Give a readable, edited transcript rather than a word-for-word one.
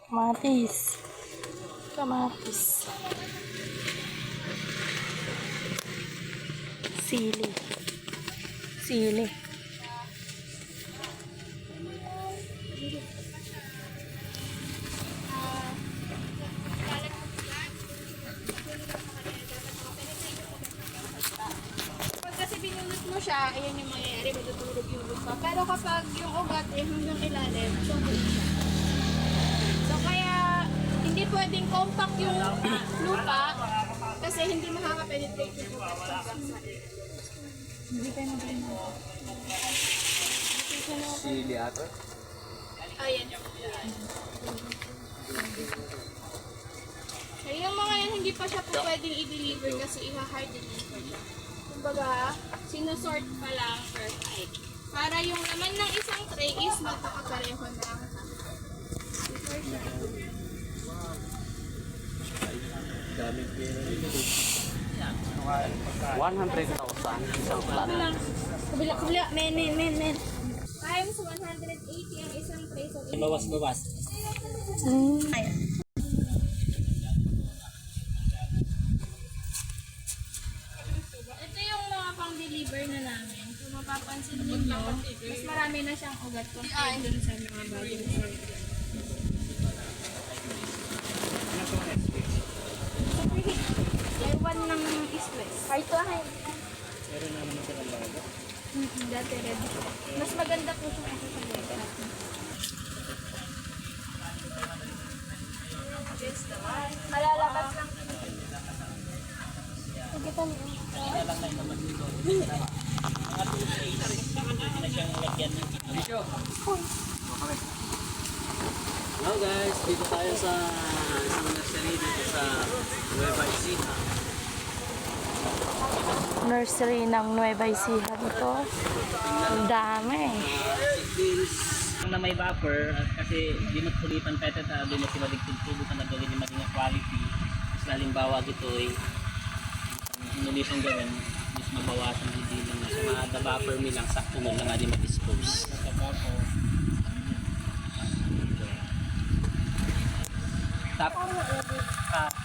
Kamatis. Kamatis. Sili. Sili. Pag kasi binunot mo siya, ayan yung mangyayari, matutulog yung lupa. Pero kapag yung ugat eh hanggang ilalim, tumulo siya. So kaya, hindi pwedeng compact yung lupa kasi hindi makaka-penetrate yung ugat hanggang sa hindi tayo mag-ino. Sili ata. Ayan. So yung mga yan, hindi pa siya po pwedeng i-deliver kasi iha-harden pa siya. Kumbaga, sinusort pa lang per type. Para yung laman ng isang tray is magkakapareho lang. Daming pera dito. 100,000 isang plat. Kabila, men. Times 180 ang isang tray. So, Bawas. Ayan. Ito yung mga pang-deliver na namin. Kung mapapansin ninyo, mas marami na siyang ugat compared dun sa mga bagong order. Layer 1 ng East West. Ay, ito ay. Meron naman ito ng bago. Dati red. Mas maganda po siya kasi sa Lego. Malalabas lang. Sige pa niyo. Hello guys, dito tayo sa isang nursery dito sa Nueva Ecija. Nursery ng Nueva Ecija dito. Ang dami. Seedlings na may buffer kasi dinutulipan pwede na doon na sila digtultulo na gawin yung maging quality. Mas halimbawa dito ay inulipan gawin mas mabawasan din din na sa mga the buffer nilang sakto mo lang nga di ma-dispose. Tap.